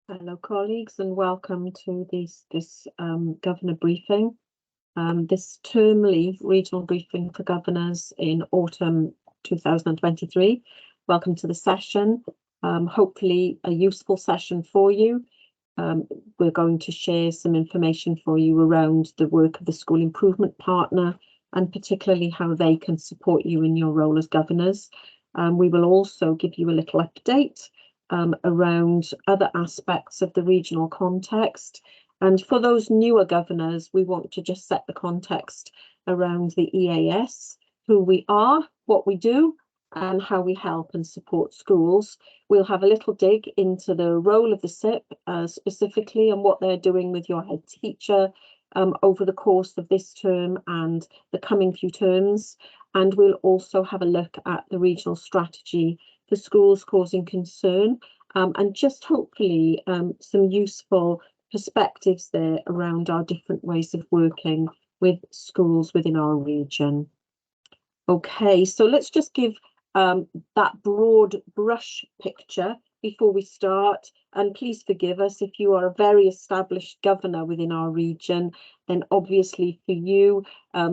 Hello, colleagues, and welcome to this governor briefing. This termly regional briefing for governors in autumn 2023. Welcome to the session. Hopefully a useful session for you. We're going to share some information for you around the work of the School Improvement Partner and particularly how they can support you in your role as governors. We will also give you a little update around other aspects of the regional context. And for those newer governors, we want to just set the context around the EAS, who we are, what we do, and how we help and support schools. We'll have a little dig into the role of the SIP specifically and what they're doing with your head teacher over the course of this term and the coming few terms. And we'll also have a look at the regional strategy for schools causing concern and just hopefully some useful perspectives there around our different ways of working with schools within our region. Okay, so let's just give that broad brush picture before we start, and please forgive us if you are a very established governor within our region, then obviously for you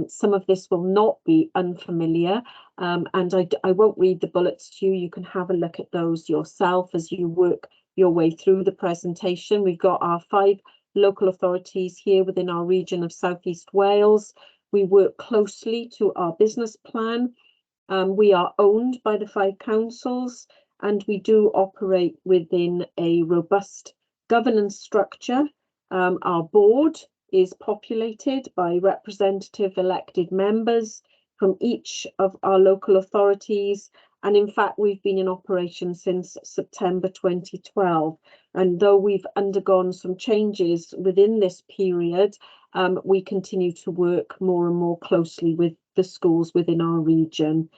some of this will not be unfamiliar, and I won't read the bullets to you. You can have a look at those yourself as you work your way through the presentation. We've got our 5 local authorities here within our region of South East Wales. We work closely to our business plan. We are owned by the 5 councils, and we do operate within a robust governance structure. Our board is populated by representative elected members from each of our local authorities. And in fact, we've been in operation since September 2012. And though we've undergone some changes within this period, we continue to work more and more closely with the schools within our region.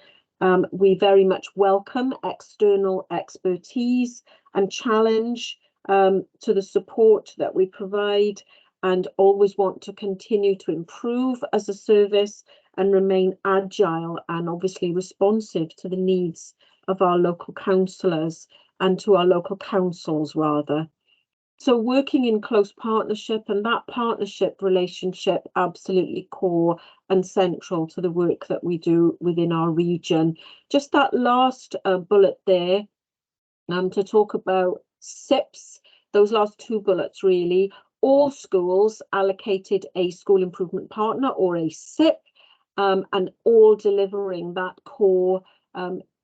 We very much welcome external expertise and challenge to the support that we provide, and always want to continue to improve as a service and remain agile and obviously responsive to the needs of our local councillors and to our local councils rather. So working in close partnership, and that partnership relationship absolutely core and central to the work that we do within our region. Just that last bullet there to talk about SIPs, those last 2 bullets really. All schools allocated a school improvement partner or a SIP, and all delivering that core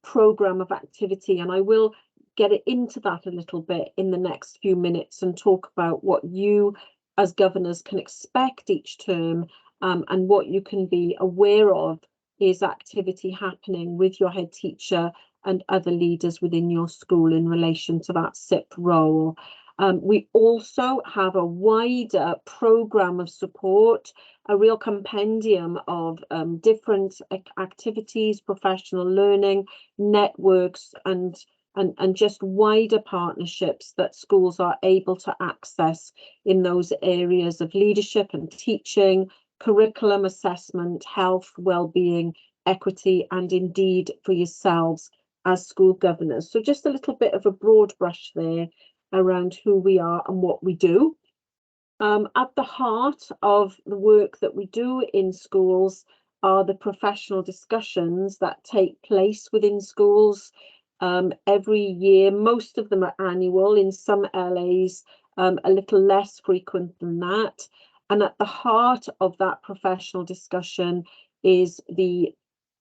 programme of activity. And I will get it into that a little bit in the next few minutes and talk about what you as governors can expect each term, and what you can be aware of is activity happening with your head teacher and other leaders within your school in relation to that SIP role. We also have a wider programme of support, a real compendium of different activities, professional learning, networks, and just wider partnerships that schools are able to access in those areas of leadership and teaching, curriculum assessment, health, well-being, equity, and indeed for yourselves as school governors. So just a little bit of a broad brush there around who we are and what we do. At the heart of the work that we do in schools are the professional discussions that take place within schools every year. Most of them are annual, in some LAs a little less frequent than that. And at the heart of that professional discussion is the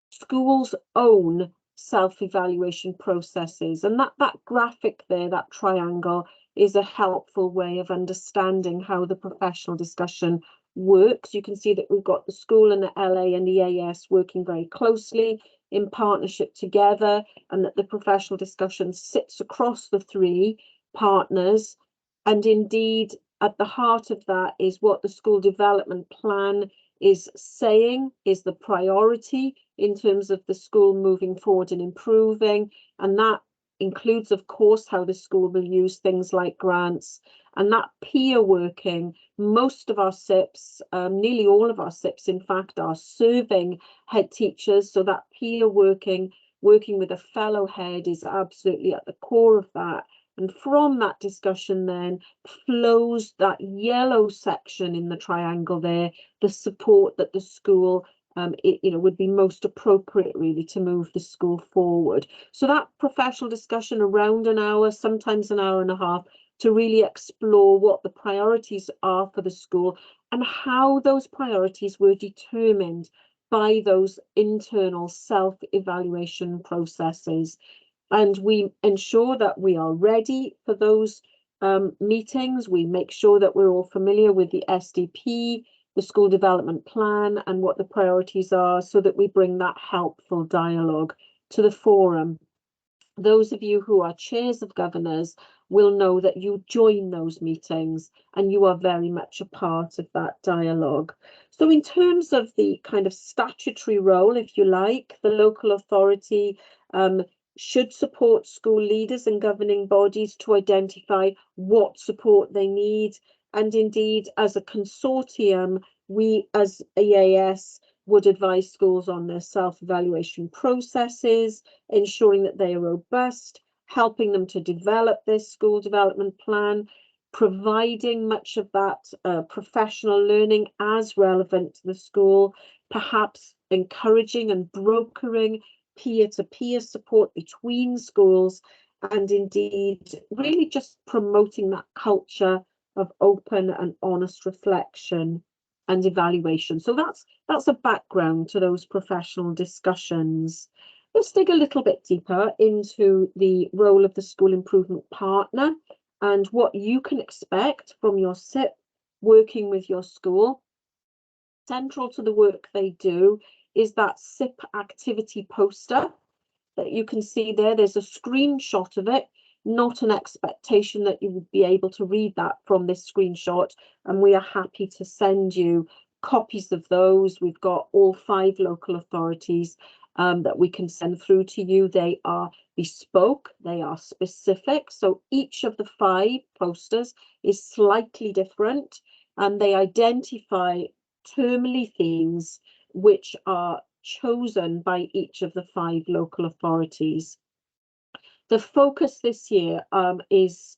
school's own self-evaluation processes. And that graphic there, that triangle, is a helpful way of understanding how the professional discussion works. You can see that we've got the school and the LA and EAS working very closely in partnership together, and that the professional discussion sits across the 3 partners. And indeed, at the heart of that is what the school development plan is saying is the priority in terms of the school moving forward and improving. And that includes, of course, how the school will use things like grants and that peer working. Most of our SIPs, nearly all of our SIPs, in fact, are serving head teachers. So that peer working with a fellow head is absolutely at the core of that. And from that discussion then flows that yellow section in the triangle there, the support that the school would be most appropriate really to move the school forward. So that professional discussion around an hour, sometimes an hour and a half, to really explore what the priorities are for the school and how those priorities were determined by those internal self-evaluation processes. And we ensure that we are ready for those meetings. We make sure that we're all familiar with the SDP, the school development plan, and what the priorities are, so that we bring that helpful dialogue to the forum. Those of you who are chairs of governors will know that you join those meetings and you are very much a part of that dialogue. So in terms of the kind of statutory role, if you like, the local authority should support school leaders and governing bodies to identify what support they need. And indeed, as a consortium, we as EAS would advise schools on their self-evaluation processes, ensuring that they are robust, helping them to develop their school development plan, providing much of that professional learning as relevant to the school, perhaps encouraging and brokering peer-to-peer support between schools, and indeed really just promoting that culture of open and honest reflection and evaluation. So that's a background to those professional discussions. Let's dig a little bit deeper into the role of the school improvement partner and what you can expect from your SIP working with your school. Central to the work they do is that SIP activity poster that you can see there. There's a screenshot of it, not an expectation that you would be able to read that from this screenshot, and we are happy to send you copies of those. We've got all 5 local authorities that we can send through to you. They are bespoke, they are specific, so each of the 5 posters is slightly different, and they identify termly themes which are chosen by each of the 5 local authorities. The focus this year is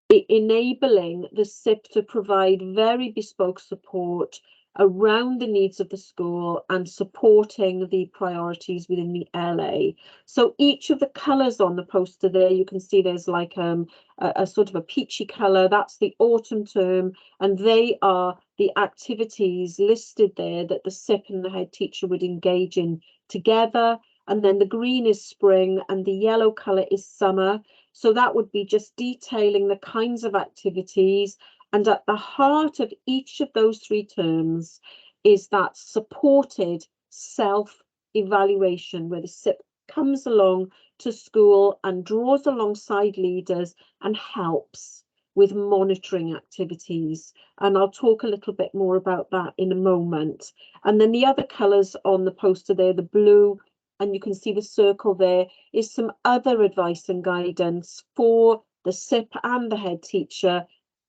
enabling the SIP to provide very bespoke support around the needs of the school and supporting the priorities within the LA. So each of the colours on the poster there, you can see there's like a sort of a peachy colour, that's the autumn term, and they are the activities listed there that the SIP and the head teacher would engage in together. And then the green is spring and the yellow colour is summer. So that would be just detailing the kinds of activities. And at the heart of each of those 3 terms is that supported self-evaluation, where the SIP comes along to school and draws alongside leaders and helps with monitoring activities. And I'll talk a little bit more about that in a moment. And then the other colours on the poster there, the blue, and you can see the circle there, is some other advice and guidance for the SIP and the head teacher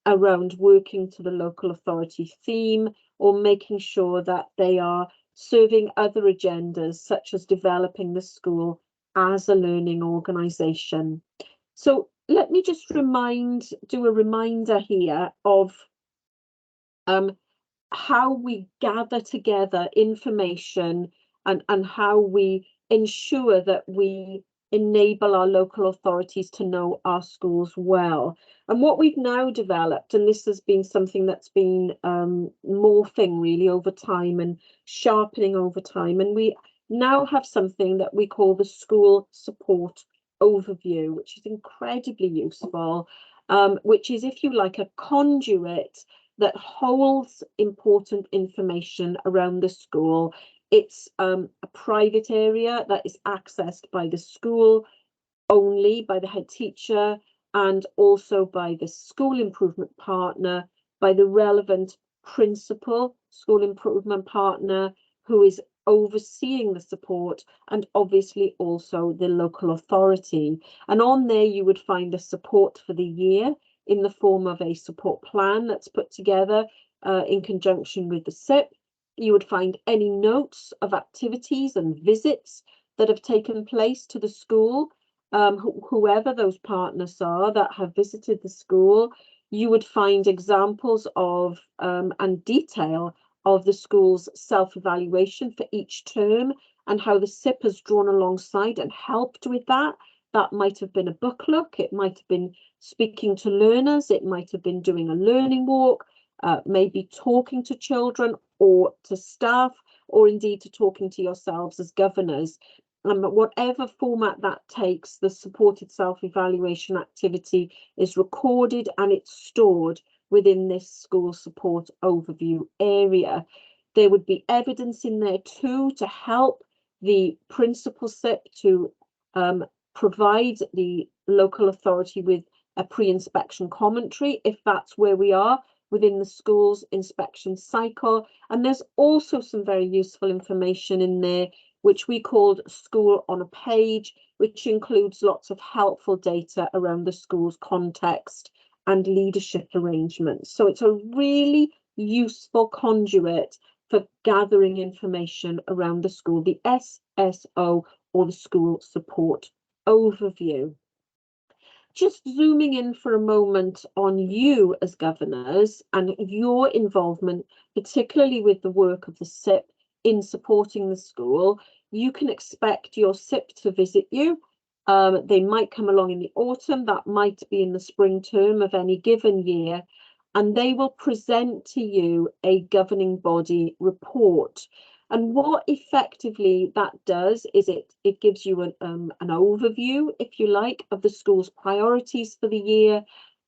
around working to the local authority theme, or making sure that they are serving other agendas, such as developing the school as a learning organisation. So let me just do a reminder here of how we gather together information and how we ensure that we enable our local authorities to know our schools well. And what we've now developed, and this has been something that's been morphing really over time and sharpening over time, and we now have something that we call the school support overview, which is incredibly useful, which is, if you like, a conduit that holds important information around the school. It's a private area that is accessed by the school only, by the head teacher, and also by the school improvement partner, by the relevant principal school improvement partner who is overseeing the support, and obviously also the local authority. And on there you would find the support for the year in the form of a support plan that's put together in conjunction with the SIP. You would find any notes of activities and visits that have taken place to the school, whoever those partners are that have visited the school, you would find examples of and detail of the school's self-evaluation for each term and how the SIP has drawn alongside and helped with that. That might have been a book look, it might have been speaking to learners, it might have been doing a learning walk, maybe talking to children or to staff, or indeed to talking to yourselves as governors. Whatever format that takes, the supported self-evaluation activity is recorded and it's stored within this school support overview area. There would be evidence in there too to help the principal SIP to provide the local authority with a pre-inspection commentary if that's where we are within the school's inspection cycle. And there's also some very useful information in there which we called School on a Page, which includes lots of helpful data around the school's context and leadership arrangements. So it's a really useful conduit for gathering information around the school, the SSO, or the School Support Overview. Just zooming in for a moment on you as governors and your involvement, particularly with the work of the SIP in supporting the school, you can expect your SIP to visit you. They might come along in the autumn, that might be in the spring term of any given year, and they will present to you a governing body report. And what effectively that does is it gives you an overview, if you like, of the school's priorities for the year,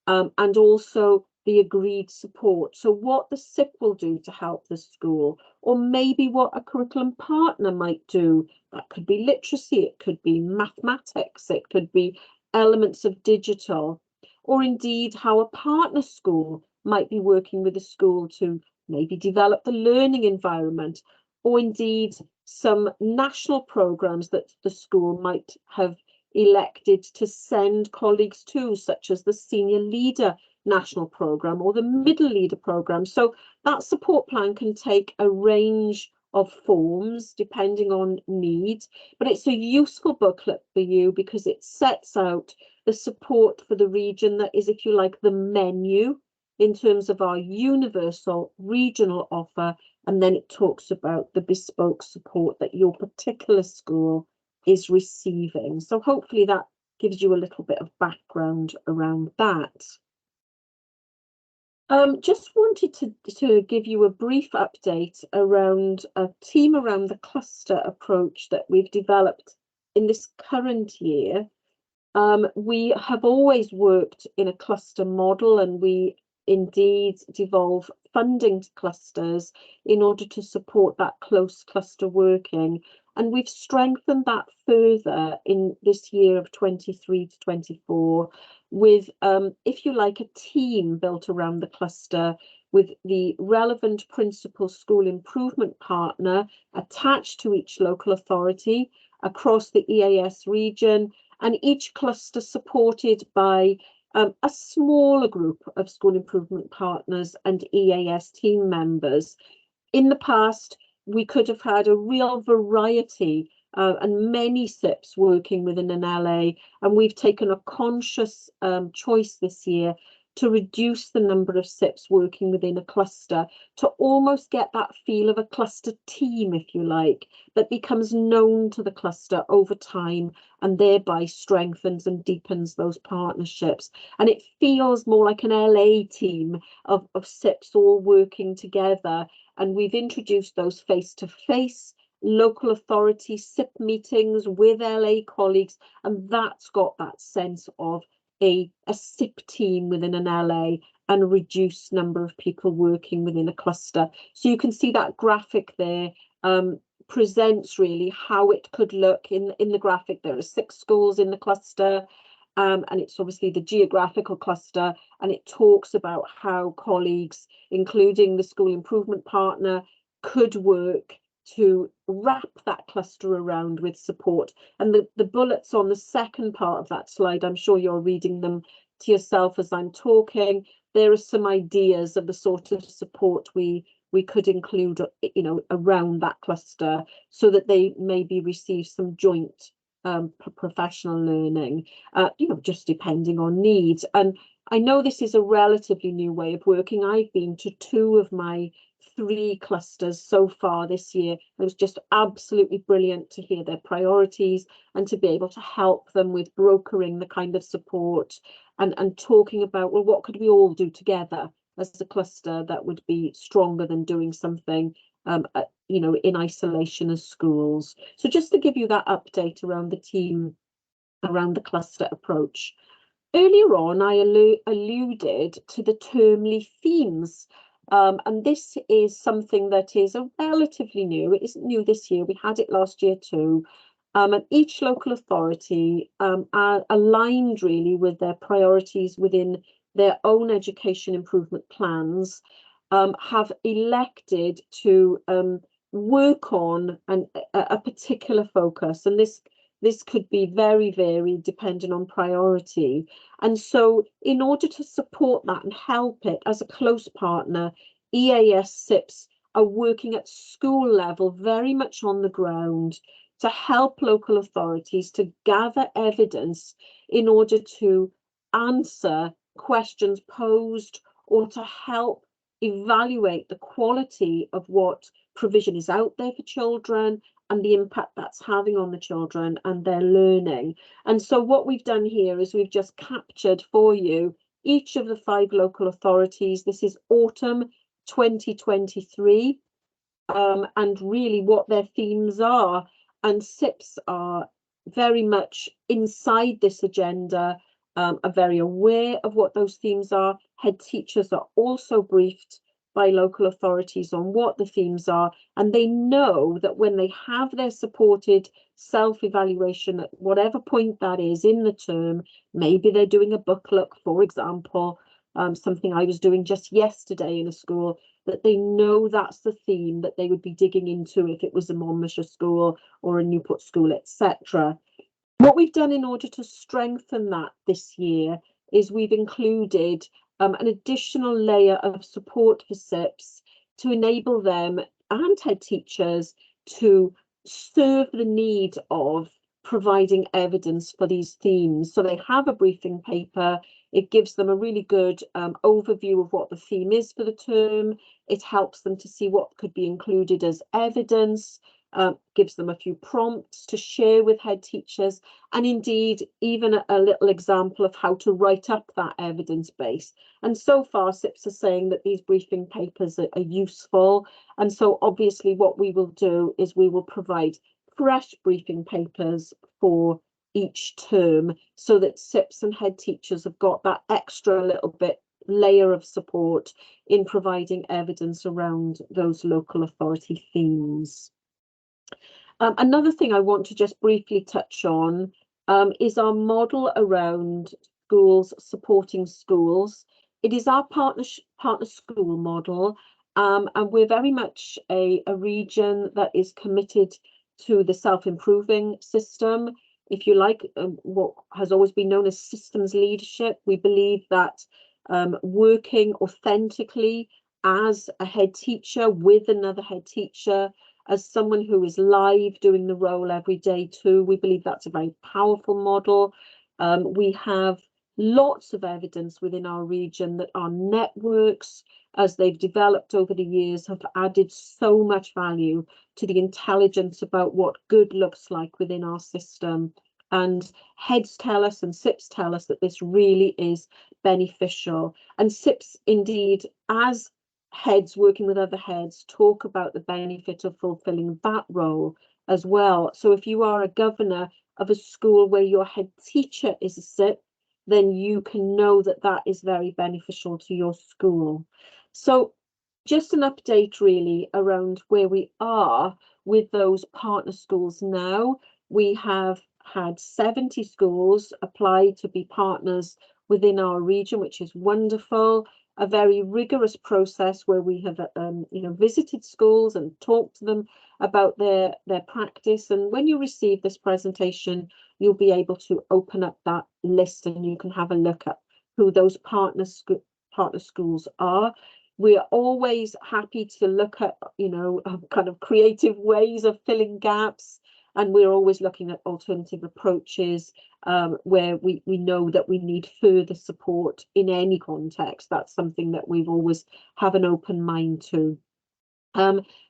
and also the agreed support. So what the SIP will do to help the school, or maybe what a curriculum partner might do. That could be literacy, it could be mathematics, it could be elements of digital, or indeed how a partner school might be working with the school to maybe develop the learning environment, or indeed some national programs that the school might have elected to send colleagues to, such as the Senior Leader National Programme or the Middle Leader Programme. So that support plan can take a range of forms depending on needs, but it's a useful booklet for you because it sets out the support for the region that is, if you like, the menu in terms of our universal regional offer, and then it talks about the bespoke support that your particular school is receiving. So hopefully that gives you a little bit of background around that. Just wanted to give you a brief update around a team around the cluster approach that we've developed in this current year. We have always worked in a cluster model, and we indeed devolve funding to clusters in order to support that close cluster working. And we've strengthened that further in this year of 23 to 24 with, if you like, a team built around the cluster with the relevant principal school improvement partner attached to each local authority across the EAS region, and each cluster supported by a smaller group of school improvement partners and EAS team members. In the past, we could have had a real variety and many SIPs working within an LA, and we've taken a conscious choice this year to reduce the number of SIPs working within a cluster, to almost get that feel of a cluster team, if you like, that becomes known to the cluster over time and thereby strengthens and deepens those partnerships. And it feels more like an LA team of SIPs all working together. And we've introduced those face-to-face local authority SIP meetings with LA colleagues, and that's got that sense of a SIP team within an LA and a reduced number of people working within a cluster. So you can see that graphic there presents really how it could look. In the graphic, there are 6 schools in the cluster, and it's obviously the geographical cluster, and it talks about how colleagues, including the school improvement partner, could work to wrap that cluster around with support. And the bullets on the second part of that slide, I'm sure you're reading them to yourself as I'm talking. There are some ideas of the sort of support we could include, you know, around that cluster, so that they maybe receive some joint professional learning, just depending on needs. And I know this is a relatively new way of working. I've been to 2 of my 3 clusters so far this year. It was just absolutely brilliant to hear their priorities and to be able to help them with brokering the kind of support and talking about, well, what could we all do together as a cluster that would be stronger than doing something in isolation as schools. So just to give you that update around the team, around the cluster approach. Earlier on, I alluded to the termly themes. And this is something that is relatively new. It isn't new this year. We had it last year too. And each local authority are aligned really with their priorities within their own education improvement plans, have elected to work on a particular focus. And this could be very varied depending on priority. And so in order to support that and help it as a close partner, EAS SIPs are working at school level very much on the ground to help local authorities to gather evidence in order to answer questions posed or to help evaluate the quality of what provision is out there for children and the impact that's having on the children and their learning. And so what we've done here is we've just captured for you each of the 5 local authorities. This is autumn 2023, and really what their themes are. And SIPs are very much inside this agenda, are very aware of what those themes are. Head teachers are also briefed by local authorities on what the themes are, and they know that when they have their supported self-evaluation at whatever point that is in the term, maybe they're doing a book look, for example, something I was doing just yesterday in a school, that they know that's the theme that they would be digging into if it was a Monmouthshire school or a Newport school, etc. What we've done in order to strengthen that this year is we've included an additional layer of support for SIPs to enable them and head teachers to serve the need of providing evidence for these themes. So they have a briefing paper. It gives them a really good overview of what the theme is for the term. It helps them to see what could be included as evidence, gives them a few prompts to share with head teachers, and indeed even a little example of how to write up that evidence base. And so far SIPs are saying that these briefing papers are useful, and so obviously what we will do is we will provide fresh briefing papers for each term so that SIPs and head teachers have got that extra little bit layer of support in providing evidence around those local authority themes. Another thing I want to just briefly touch on is our model around schools supporting schools. It is our partner school model, and we're very much a region that is committed to the self-improving system. If you like, what has always been known as systems leadership. We believe that working authentically as a head teacher with another head teacher, as someone who is live doing the role every day too, we believe that's a very powerful model. We have lots of evidence within our region that our networks, as they've developed over the years, have added so much value to the intelligence about what good looks like within our system. And heads tell us and SIPs tell us that this really is beneficial. And SIPs indeed, as heads working with other heads, talk about the benefit of fulfilling that role as well. So if you are a governor of a school where your head teacher is a SIP, then you can know that that is very beneficial to your school. So just an update really around where we are with those partner schools now. We have had 70 schools apply to be partners within our region, which is wonderful. A very rigorous process where we have visited schools and talked to them about their practice. And when you receive this presentation, you'll be able to open up that list and you can have a look at who those partner schools are. We are always happy to look at kind of creative ways of filling gaps. and we're always looking at alternative approaches where we know that we need further support in any context. That's something that we've always have an open mind to.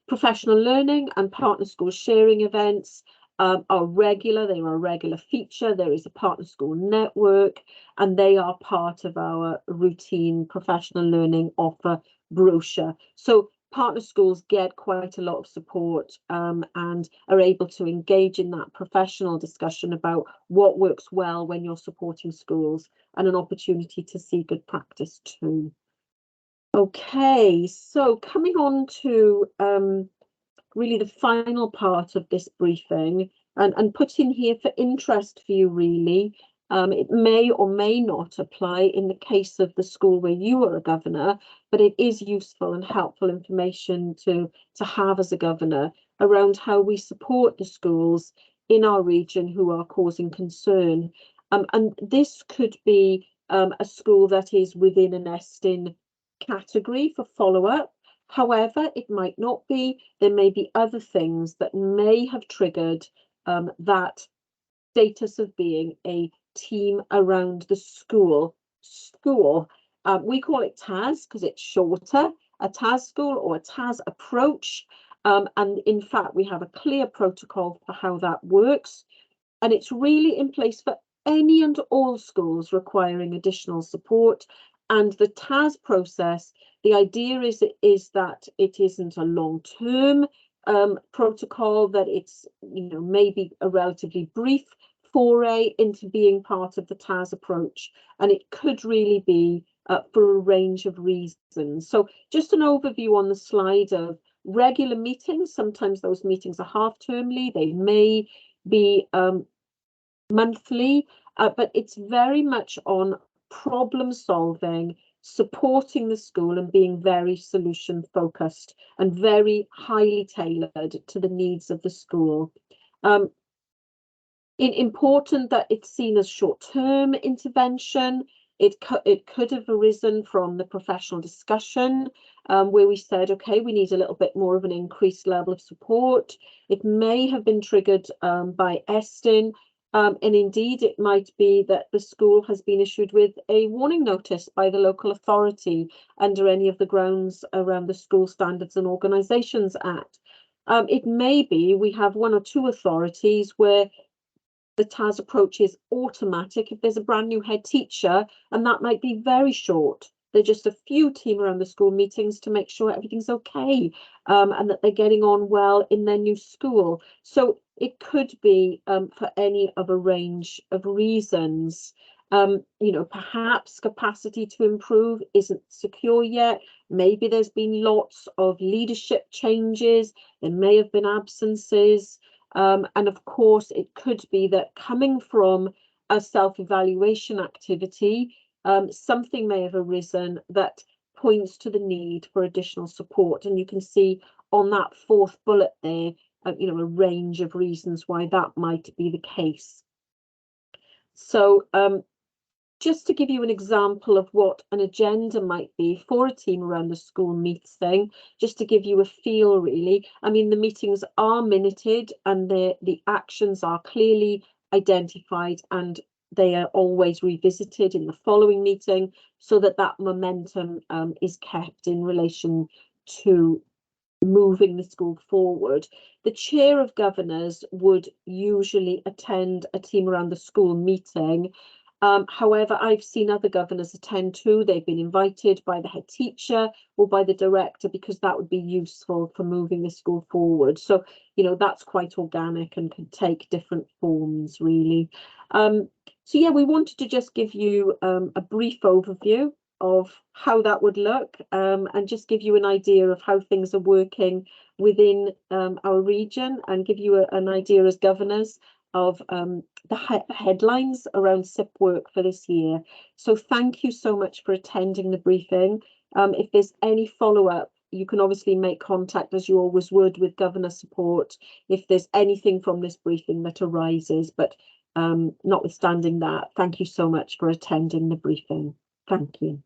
Professional learning and partner school sharing events are regular. They are a regular feature. There is a partner school network, and they are part of our routine professional learning offer brochure. So partner schools get quite a lot of support and are able to engage in that professional discussion about what works well when you're supporting schools, and an opportunity to see good practice too. Okay, so coming on to really the final part of this briefing, and putting here for interest for you really, it may or may not apply in the case of the school where you are a governor, but it is useful and helpful information to have as a governor around how we support the schools in our region who are causing concern. And this could be a school that is within an ESTIN category for follow-up. However, it might not be. There may be other things that may have triggered that status of being a team around the school. We call it TAS because it's shorter, a TAS school or a TAS approach. And in fact, we have a clear protocol for how that works. And it's really in place for any and all schools requiring additional support. And the TAS process, the idea is that it isn't a long-term protocol, that it's, maybe a relatively brief foray into being part of the TAS approach. And it could really be for a range of reasons. So just an overview on the slide of regular meetings. Sometimes those meetings are half-termly, they may be monthly, but it's very much on problem solving, supporting the school, and being very solution focused and very highly tailored to the needs of the school. Important that it's seen as short-term intervention. It could have arisen from the professional discussion where we said, okay, we need a little bit more of an increased level of support. It may have been triggered by ESTIN. And indeed, it might be that the school has been issued with a warning notice by the local authority under any of the grounds around the School Standards and Organisations Act. It may be we have one or two authorities where the TAS approach is automatic if there's a brand new head teacher, and that might be very short. They're just a few team around the school meetings to make sure everything's okay and that they're getting on well in their new school. So it could be for any of a range of reasons. Perhaps capacity to improve isn't secure yet. Maybe there's been lots of leadership changes. There may have been absences. And of course, it could be that coming from a self-evaluation activity, something may have arisen that points to the need for additional support. And you can see on that fourth bullet there, a range of reasons why that might be the case. So just to give you an example of what an agenda might be for a team around the school meeting, just to give you a feel really. I mean, the meetings are minuted and the actions are clearly identified, and they are always revisited in the following meeting so that that momentum is kept in relation to moving the school forward. The chair of governors would usually attend a team around the school meeting. However, I've seen other governors attend too. They've been invited by the head teacher or by the director because that would be useful for moving the school forward. So, that's quite organic and can take different forms really. So yeah, we wanted to just give you a brief overview of how that would look and just give you an idea of how things are working within our region, and give you an idea as governors of the headlines around SIP work for this year. So thank you so much for attending the briefing. If there's any follow-up, you can obviously make contact as you always would with governor support if there's anything from this briefing that arises. But notwithstanding that, thank you so much for attending the briefing. Thank you.